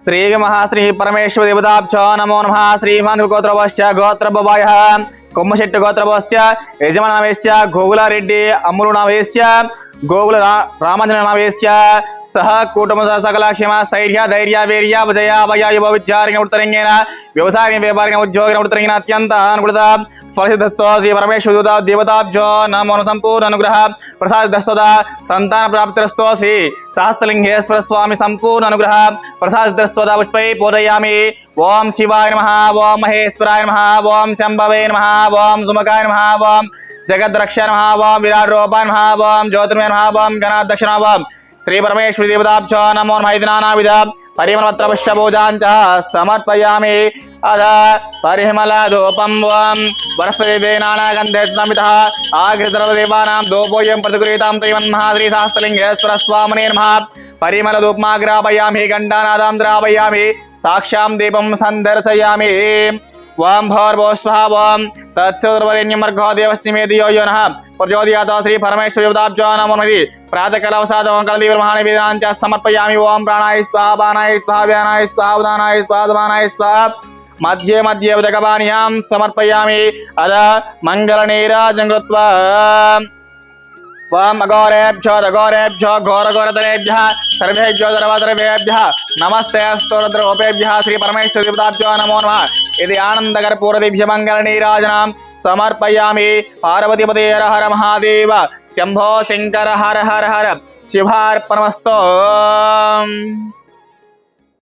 श्री महाश्री परमेश्वर देवताभ्यो नमो नमः। श्रीमान गोत्रवस्य गोत्रभवायः कोम्मशेट्ट गोत्रवस्य यजमाननामस्य गोकुलारेड्डी अम्मुलुनामस्य गोकुल रामांजननामस्य सह कुटुंब सकल क्षेम स्थैर्य धैर्य वीर्य विजय वय विद्यारण्य उत्तरंगेन व्यवसाय व्यापार उद्योग उत्तरंगेन अत्यंत अनुकूलता फलसिद्धस्तो श्री परमेश्वर देवताभ्यो नमो संपूर्ण अनुग्रह प्रसाद दस्तोदा संतान प्राप्तिरस्तो श्री सहस्त्रलिंगेश्वर स्वामी संपूर्ण अनुग्रह प्रसाद दस्तोदा पुष्पै पूजयामि। ओम शिवाय नमः, ओम महेश्वराय नमः, ओम शंभवे नमः, ओम सुमकाय नमः, ओम जगद्रक्षाय नमः, ओम विराट रूपाय नमः, ओम ज्योतिर्मय नमः, ओम गणाध्यक्ष नमः, ओम श्री परमेश्वरी देवताभ्यो नमो नमः। नानाविध परिमलपत्र पुष्पपूजाञ्च समर्पयामि। अध परिमलधूपं वं वनस्पतिभ्ये नानागन्धे स्नामितः आघृतदेवानां धूपोऽयं प्रतिगृहीतां श्रीमन्महाश्री सहस्रलिङ्गेश्वर स्वामिने नमः। परिमलधूपमाग्रापयामि, घण्टानादं द्रावयामि, साक्षां दीपं सन्दर्शयामि। वाम भोर्भोस्वः वाम तच्चोर्वरेण्यमर्घो देवस्निमेधियो यो नः प्रचोदयात् श्री परमेश्वर देवताभ्यो नमो नमः। प्रातःकालवसादमङ्गलदीपमहानैवेद्याञ्च समर्पयामि। ओम प्राणाय स्वाहा, पानाय स्वाहा, व्यानाय स्वाहा, उदानाय स्वाहा, उदानाय स्वाहा, मध्ये मध्ये उदकपानीयां समर्पयामि। अद मङ्गलनीराजनं कृत्वा वाम अघोरेभ्यो दघोरेभ्यो घोरघोरतरेभ्यः सर्वेभ्यो सर्वतरेभ्यः नमस्ते अस्तु रुद्रोपेभ्यः श्री परमेश्वर देवताभ्यो नमो नमः। इति आनन्दकर्पूरदिभ्य मङ्गलनीराजनं समर्पयामि। पार्वतीपते हर हर महादेव शंभो शंकर हर हर हर शिवार्पणमस्तु।